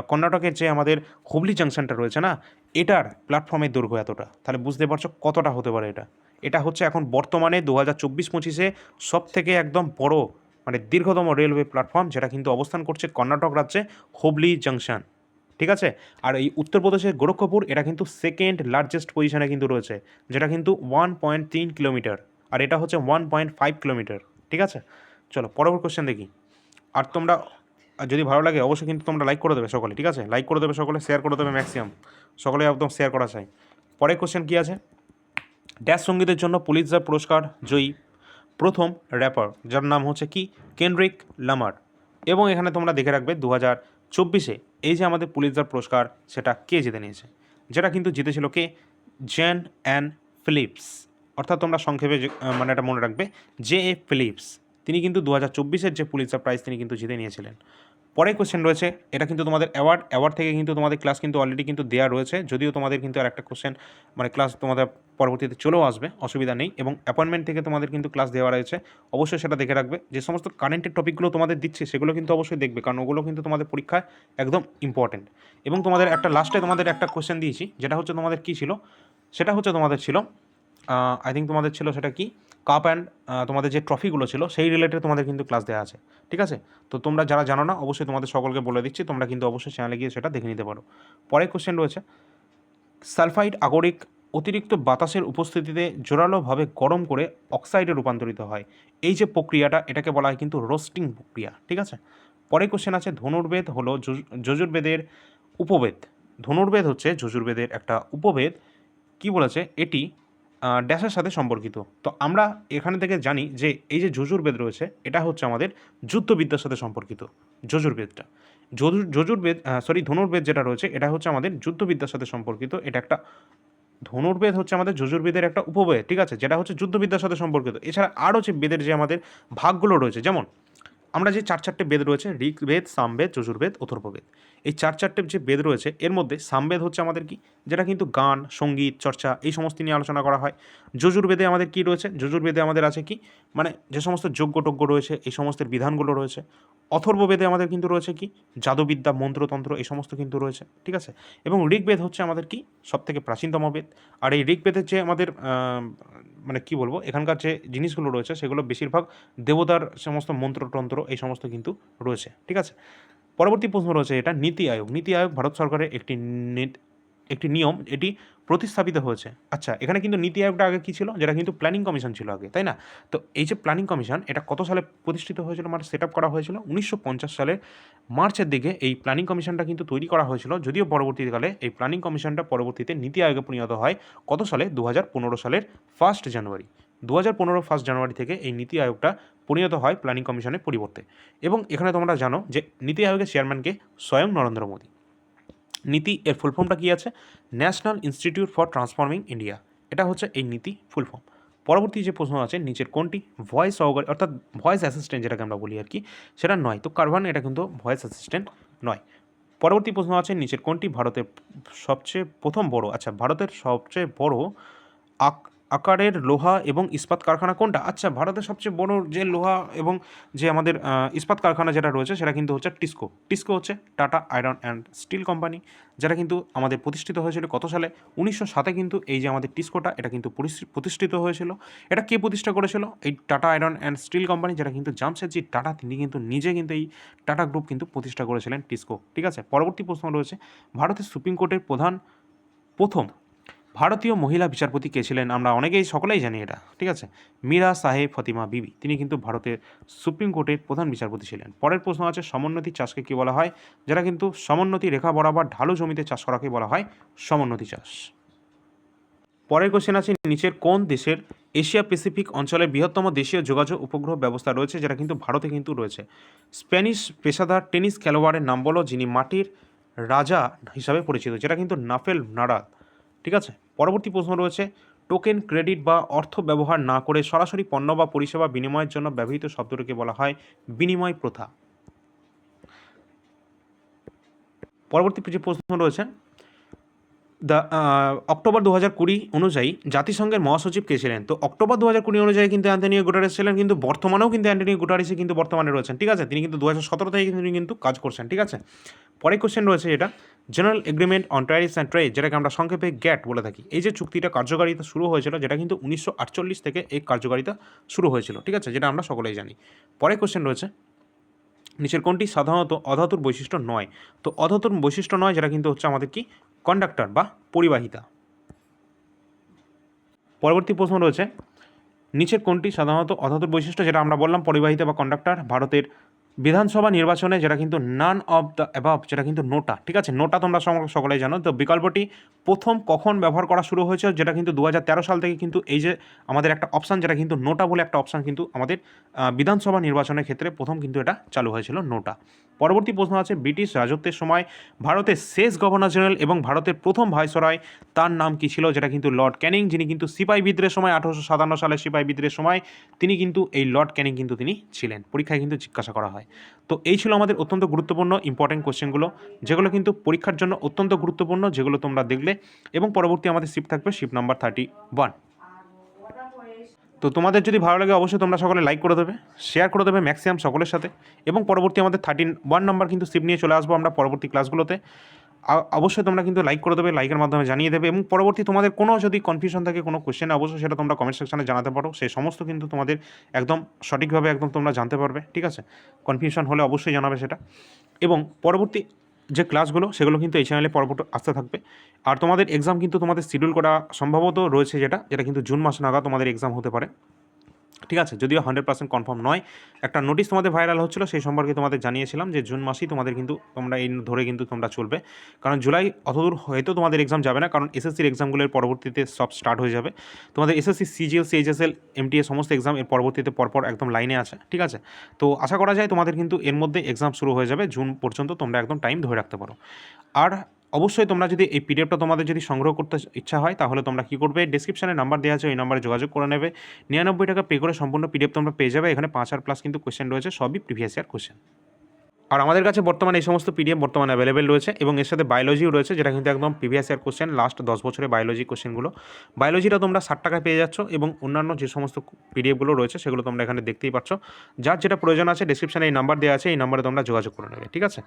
কর্ণাটকের যে আমাদের হুবলি জাংশনটা রয়েছে না, এটার প্ল্যাটফর্মের দৈর্ঘ্য এতটা। তাহলে বুঝতে পারছো কতটা হতে পারে এটা। এটা হচ্ছে এখন বর্তমানে 2024-25-এ সব থেকে একদম বড় মানে দীর্ঘতম রেলওয়ে প্ল্যাটফর্ম, যেটা কিন্তু অবস্থান করছে কর্ণাটক রাজ্যে হুবলি জাংশন, ঠিক আছে? আর এই উত্তরপ্রদেশের গোরক্ষপুর, এটা কিন্তু সেকেন্ড লার্জেস্ট পজিশনে কিন্তু রয়েছে, যেটা কিন্তু 1.3 কিলোমিটার, আর এটা হচ্ছে 1.5 কিলোমিটার, ঠিক আছে? চলো পরবর্তী কোশ্চেন দেখি। আর তোমরা যদি ভালো লাগে অবশ্যই কিন্তু তোমরা লাইক করে দেবে সকলে, ঠিক আছে? লাইক করে দেবে সকলে, শেয়ার করে দেবে ম্যাক্সিমাম, সকলে একদম শেয়ার করা চাই। পরের কোশ্চেন কী আছে, ড্যাশ সঙ্গীতের জন্য পুলিৎজার পুরস্কার জয়ী প্রথম র্যাপার, যার নাম হচ্ছে কি? কেনড্রিক লামার। এবং এখানে তোমরা দেখে রাখবে 2024-এ এই যে আমাদের পুলিৎজার পুরস্কার, সেটা কে জিতে নিয়েছে? যেটা কিন্তু জিতেছিল কে? জেন অ্যান ফিলিপস, অর্থাৎ তোমরা সংক্ষেপে মানে এটা মনে রাখবে, JA ফিলিপস। তিনি কিন্তু 2024-এর যে পুলিৎজার প্রাইজ তিনি কিন্তু জিতে নিয়েছিলেন। পরের কোশ্চেন রয়েছে, এটা কিন্তু তোমাদের অ্যাওয়ার্ড থেকে কিন্তু তোমাদের ক্লাস কিন্তু অলরেডি কিন্তু দেওয়া রয়েছে, যদিও তোমাদের কিন্তু আর একটা কোশ্চেন মানে ক্লাস তোমাদের পরবর্তীতে চলেও আসবে, অসুবিধা নেই, এবং অ্যাপয়েন্টমেন্ট থেকে তোমাদের কিন্তু ক্লাস দেওয়া রয়েছে, অবশ্যই সেটা দেখে রাখবে। যে সমস্ত কারেন্টের টপিকগুলো তোমাদের দিচ্ছে সেগুলো কিন্তু অবশ্যই দেখবে, কারণ ওগুলো কিন্তু তোমাদের পরীক্ষায় একদম ইম্পর্টেন্ট। এবং তোমাদের একটা লাস্টে তোমাদের একটা কোশ্চেন দিয়েছি, যেটা হচ্ছে তোমাদের কী ছিল? সেটা হচ্ছে তোমাদের ছিল আই থিঙ্ক তোমাদের ছিল সেটা কি, কাপ অ্যান্ড তোমাদের যে ট্রফিগুলো ছিল সেই রিলেটেড তোমাদের কিন্তু ক্লাস দেওয়া আছে, ঠিক আছে? তো তোমরা যারা জানো না, অবশ্যই তোমাদের সকলকে বলে দিচ্ছি, তোমরা কিন্তু অবশ্যই চ্যানেলে গিয়ে সেটা দেখে নিতে পারো। পরের কোশ্চেন রয়েছে, সালফাইড আগরিক অতিরিক্ত বাতাসের উপস্থিতিতে জোরালোভাবে গরম করে অক্সাইডে রূপান্তরিত হয়। এই যে প্রক্রিয়াটা, এটাকে বলা হয় কিন্তু রোস্টিং প্রক্রিয়া, ঠিক আছে। পরে কোশ্চেন আছে, ধনুর্বেদ হলো যজুর্বেদের উপবেদ। ধনুর্বেদ হচ্ছে যজুর্বেদের একটা উপবেদ। কি বলেছে, এটি ড্যাশের সাথে সম্পর্কিত। তো আমরা এখানে থেকে জানি যে এই যে যজুর্বেদ রয়েছে, এটা হচ্ছে আমাদের যুদ্ধবিদ্যার সাথে সম্পর্কিত। যজুর্বেদটা ধনুর্বেদ যেটা রয়েছে, এটা হচ্ছে আমাদের যুদ্ধবিদ্যার সাথে সম্পর্কিত। এটা একটা ধনুর্বেদ হচ্ছে আমাদের যজুর্বেদের একটা উপবেদ, ঠিক আছে, যেটা হচ্ছে যুদ্ধবিদ্যার সাথে সম্পর্কিত। এছাড়া আরও যে বেদের যে আমাদের ভাগগুলো রয়েছে, যেমন আমরা যে চারটে বেদ রয়েছে, ঋগ্বেদ, সামবেদ, যজুর্বেদ, অথর্ববেদ, এই চারটে যে বেদ রয়েছে এর মধ্যে সামবেদ হচ্ছে আমাদের কি, যেটা কিন্তু গান, সঙ্গীত চর্চা এই সমস্ত নিয়ে আলোচনা করা হয়। যজুর্বেদে আমাদের কি রয়েছে, যজুর্বেদে আমাদের আছে কি, মানে যে সমস্ত যজ্ঞ রয়েছে এই সমস্তের বিধানগুলো রয়েছে। অথর্ববেদে আমাদের কিন্তু রয়েছে কি, জাদুবিদ্যা, মন্ত্রতন্ত্র এই সমস্ত কিন্তু রয়েছে, ঠিক আছে। এবং ঋগ্বেদ হচ্ছে আমাদের কি, সবথেকে প্রাচীনতম বেদ। আর এই ঋগ্বেদের যে আমাদের মানে কি বলবো, এখানকার যে জিনিসগুলো রয়েছে সেগুলো বেশিরভাগ দেবতার সমস্ত মন্ত্রতন্ত্র এই সমস্ত কিন্তু রয়েছে, ঠিক আছে। পরবর্তী প্রশ্ন রয়েছে এটা নীতি আয়োগ। নীতি আয়োগ ভারত সরকারের একটি নিয়ম, এটি প্রতিস্থাপিত হয়েছে। আচ্ছা, এখানে কিন্তু নীতি আয়োগটা আগে কী ছিল, যেটা কিন্তু প্ল্যানিং কমিশন ছিল আগে, তাই না? তো এই যে প্ল্যানিং কমিশন, এটা কত সালে প্রতিষ্ঠিত হয়েছিল, মানে সেট আপ করা হয়েছিল 1950 সালের মার্চের দিকে এই প্ল্যানিং কমিশনটা কিন্তু তৈরি করা হয়েছিল। যদিও পরবর্তীকালে এই প্ল্যানিং কমিশনটা পরবর্তীতে নীতি আয়োগে পরিণত হয় কত সালে, 2015 সালের 1 জানুয়ারি। 2015 1 জানুয়ারি থেকে এই নীতি আয়োগটা পরিণত হয় প্ল্যানিং কমিশনের পরিবর্তে। এবং এখানে তোমরা জানো যে নীতি আয়োগের চেয়ারম্যানকে স্বয়ং নরেন্দ্র মোদী। নীতি এর ফুল ফর্মটা কী আছে, national institute for transforming India, এটা হচ্ছে এই নীতি ফুল ফর্ম। পরবর্তী যে প্রশ্ন আছে, নিচের কোনটি ভয়েস সহকারী অর্থাৎ ভয়েস অ্যাসিস্ট্যান্ট যেটাকে আমরা বলি আর কি, সেটা নয়। তো কার্ভান এটা কিন্তু ভয়েস অ্যাসিস্ট্যান্ট নয়। পরবর্তী প্রশ্ন আছে, নিচের কোনটি ভারতের সবচেয়ে প্রথম বড়, আচ্ছা ভারতের সবচেয়ে বড় আকারের লোহা এবং ইস্পাত কারখানা কোনটা? আচ্ছা, ভারতের সবচেয়ে বড় যে লোহা এবং যে আমাদের ইস্পাত কারখানা যেটা রয়েছে সেটা কিন্তু হচ্ছে টিসকো। টিসকো হচ্ছে tata iron and steel company, যেটা কিন্তু আমাদের প্রতিষ্ঠিত হয়েছিল কত সালে, 1907-এ কিন্তু এই যে আমাদের টিসকোটা এটা কিন্তু প্রতিষ্ঠিত হয়েছিল। এটা কে প্রতিষ্ঠা করেছিল, এই tata iron and steel company, যেটা কিন্তু জামশেদজি টাটা তিনি কিন্তু নিজে কিন্তু এই টাটা গ্রুপ কিন্তু প্রতিষ্ঠা করেছিলেন টিসকো, ঠিক আছে। পরবর্তী প্রশ্ন রয়েছে, ভারতের সুপ্রিম কোর্টের প্রথম ভারতীয় মহিলা বিচারপতি কে ছিলেন? আমরা অনেকেই সকলেই জানি এটা, ঠিক আছে, মীরা সাহেব ফতিমা বিবি, তিনি কিন্তু ভারতের সুপ্রিম কোর্টের প্রধান বিচারপতি ছিলেন। পরের প্রশ্ন আছে, সমোন্নতি চাষকে কী বলা হয়? যারা কিন্তু সমোন্নতি রেখা বরাবর ঢালু জমিতে চাষ করাকে বলা হয় সমোন্নতি চাষ। পরের কোশ্চেন আছে, নিচের কোন দেশের এশিয়া প্যাসিফিক অঞ্চলের বৃহত্তম দেশীয় যোগাযোগ উপগ্রহ ব্যবস্থা রয়েছে, যেটা কিন্তু ভারতে কিন্তু রয়েছে? স্প্যানিশ পেশাদার টেনিস খেলোয়াড়ের নাম বলো যিনি মাটির রাজা হিসাবে পরিচিত, যেটা কিন্তু রাফেল নাদাল, ঠিক আছে। পরবর্তী প্রশ্ন রয়েছে, টোকেন, ক্রেডিট বা অর্থ ব্যবহার না করে সরাসরি পণ্য বা পরিষেবা বিনিময়ের জন্য ব্যবহৃত শব্দটিকে বলা হয় বিনিময় প্রথা। পরবর্তী যে প্রশ্ন রয়েছে, অক্টোবর 2020 অনুযায়ী জাতিসংঘের মহাসচিব কে ছিলেন? তো অক্টোবর 2020 অনুযায়ী কিন্তু অ্যান্টনিও গুটারেস ছিলেন, কিন্তু বর্তমানেও কিন্তু অ্যান্টনিও গুটারেসই কিন্তু বর্তমানে রয়েছেন, ঠিক আছে। তিনি কিন্তু 2017 থেকে কিন্তু কাজ করছেন, ঠিক আছে। পরে কোশ্চেন রয়েছে এটা, general agreement on tariffs and trade, যেটাকে আমরা সংক্ষেপে গ্যাট বলে থাকি। এই যে চুক্তিটা কার্যকারিতা শুরু হয়েছিল, যেটা কিন্তু 1948 থেকে এই কার্যকারিতা শুরু হয়েছিল, ঠিক আছে, যেটা আমরা সকলেই জানি। পরে কোশ্চেন রয়েছে, নিচের কোনটি সাধারণত অধাতুর বৈশিষ্ট্য নয়? তো অধাতুর বৈশিষ্ট্য নয়, যেটা কিন্তু হচ্ছে আমাদের কি, কন্ডাক্টর বা পরিবাহিতা। পরবর্তী প্রশ্ন রয়েছে, নিচের কোনটি সাধারণত অধাতুর বৈশিষ্ট্য, যেটা আমরা বললাম পরিবাহিতা বা কন্ডাক্টর। ভারতের বিধানসভা নির্বাচনে যেটা কিন্তু নান অফ দ্য অ্যাবাভ, যেটা কিন্তু নোটা, ঠিক আছে, নোটা তোমরা সকলেই জানো। তো বিকল্পটি প্রথম কখন ব্যবহার করা শুরু হয়েছে, যেটা কিন্তু 2013 সাল থেকে কিন্তু এই যে আমাদের একটা অপশান, যেটা কিন্তু নোটা বলে একটা অপশান কিন্তু আমাদের বিধানসভা নির্বাচনের ক্ষেত্রে প্রথম কিন্তু এটা চালু হয়েছিল, নোটা। পরবর্তী প্রশ্ন আছে, ব্রিটিশ রাজত্বের সময় ভারতের শেষ গভর্নর জেনারেল এবং ভারতের প্রথম ভাইসরয় তার নাম কী ছিল? যেটা কিন্তু লর্ড ক্যানিং, যিনি কিন্তু সিপাহি বিদ্রোহের সময় 1857 সালে সিপাহি বিদ্রোহের সময় তিনি কিন্তু এই লর্ড ক্যানিং কিন্তু তিনি ছিলেন। পরীক্ষায় কিন্তু জিজ্ঞাসা করা হয়। তো এই ছিল আমাদের অত্যন্ত গুরুত্বপূর্ণ ইম্পর্টেন্ট কোশ্চেনগুলো, যেগুলো কিন্তু পরীক্ষার জন্য অত্যন্ত গুরুত্বপূর্ণ, যেগুলো তোমরা দেখলে। এবং পরবর্তী আমাদের শিফট থাকবে শিফট নাম্বার 31। তো তোমাদের যদি ভালো লাগে অবশ্যই তোমরা সকলে লাইক করে দেবে, শেয়ার করে দেবে ম্যাক্সিমাম সকলের সাথে। এবং পরবর্তী আমাদের 31 নাম্বার কিন্তু শিফট নিয়ে চলে আসবো আমরা পরবর্তী ক্লাসগুলোতে। অবশ্যই তোমরা কিন্তু লাইক করে দেবে, লাইকের মাধ্যমে জানিয়ে দেবে। এবং পরবর্তী তোমাদের কোনো যদি কনফিউশন থাকে কোনো কোশ্চেন, অবশ্যই সেটা তোমরা কমেন্ট সেকশনে জানাতে পারো, সেই সমস্ত কিন্তু তোমাদের একদম সঠিকভাবে একদম তোমরা জানতে পারবে, ঠিক আছে। কনফিউশন হলে অবশ্যই জানাবে সেটা। এবং পরবর্তী যে ক্লাসগুলো সেগুলো কিন্তু এই চ্যানেলে পরবর্তী আসতে থাকবে। আর তোমাদের এক্সাম কিন্তু তোমাদের শিডিউল করা সম্ভবত রয়েছে, যেটা কিন্তু জুন মাস নাগাদ তোমাদের এক্সাম হতে পারে, ঠিক আছে। যদিও 100% কনফার্ম নয়, একটা নোটিশ তোমাদের ভাইরাল হচ্ছিল, সেই সম্পর্কে তোমাদের জানিয়েছিলাম যে জুন মাসেই তোমাদের কিন্তু তোমরা এই ধরে কিন্তু তোমরা চলবে, কারণ জুলাই অতদূর হয়তো তোমাদের এক্সাম যাবে না, কারণ এসএসসির এক্সামগুলোর পরবর্তীতে সব স্টার্ট হয়ে যাবে। তোমাদের এসএসসি, সিজিএল, সিএইচএসএল, এমটিএ সমস্ত এক্সাম এর পরবর্তীতে পরপর একদম লাইনে আছে, ঠিক আছে। তো আশা করা যায় তোমাদের কিন্তু এর মধ্যে এক্সাম শুরু হয়ে যাবে, জুন পর্যন্ত তোমরা একদম টাইম ধরে রাখতে পারো। আর অবশ্যই তোমরা যদি এই পিডিএফটা তোমাদের যদি সংগ্রহ করতে ইচ্ছা হয়, তাহলে তোমরা কী করবে, ডিসক্রিপশনে নাম্বার দেওয়া আছে, ওই নাম্বারে যোগাযোগ করে নেবে। 99 টাকা পে করে সম্পূর্ণ পিডিএফ তোমরা পেয়ে যাবে। এখানে 5 আর প্লাস কিন্তু কোয়েশ্চেন রয়েছে, সবই প্রিভিয়াস ইয়ার কোয়েশ্চেন। আর আমাদের কাছে বর্তমানে এই সমস্ত পিডিএফ বর্তমানে অ্যাভেলেবেল রয়েছে, এবং এর সাথে বায়োলজিও রয়েছে, যেটা কিন্তু একদম প্রিভিয়াস ইয়ার কোশ্চেন, লাস্ট 10 বছরের বায়োলজি কোশ্চেনগুলো। বায়োলজিটা তোমরা 60 টাকায় পেয়ে যাচ্ছ, এবং অন্যান্য যে সমস্ত পিডিএফগুলো রয়েছে সেগুলো তোমরা এখানে দেখতেই পাচ্ছ। যার যেটা প্রয়োজন আছে, ডিসক্রিপশনে এই নাম্বার দেওয়া আছে, এই নাম্বারে তোমরা যোগাযোগ করে নেবে, ঠিক আছে।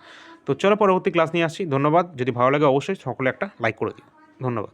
তো চলো পরবর্তী ক্লাস নিয়ে আসছি। ধন্যবাদ। যদি ভালো লাগে অবশ্যই সকলে একটা লাইক করে দিও। ধন্যবাদ।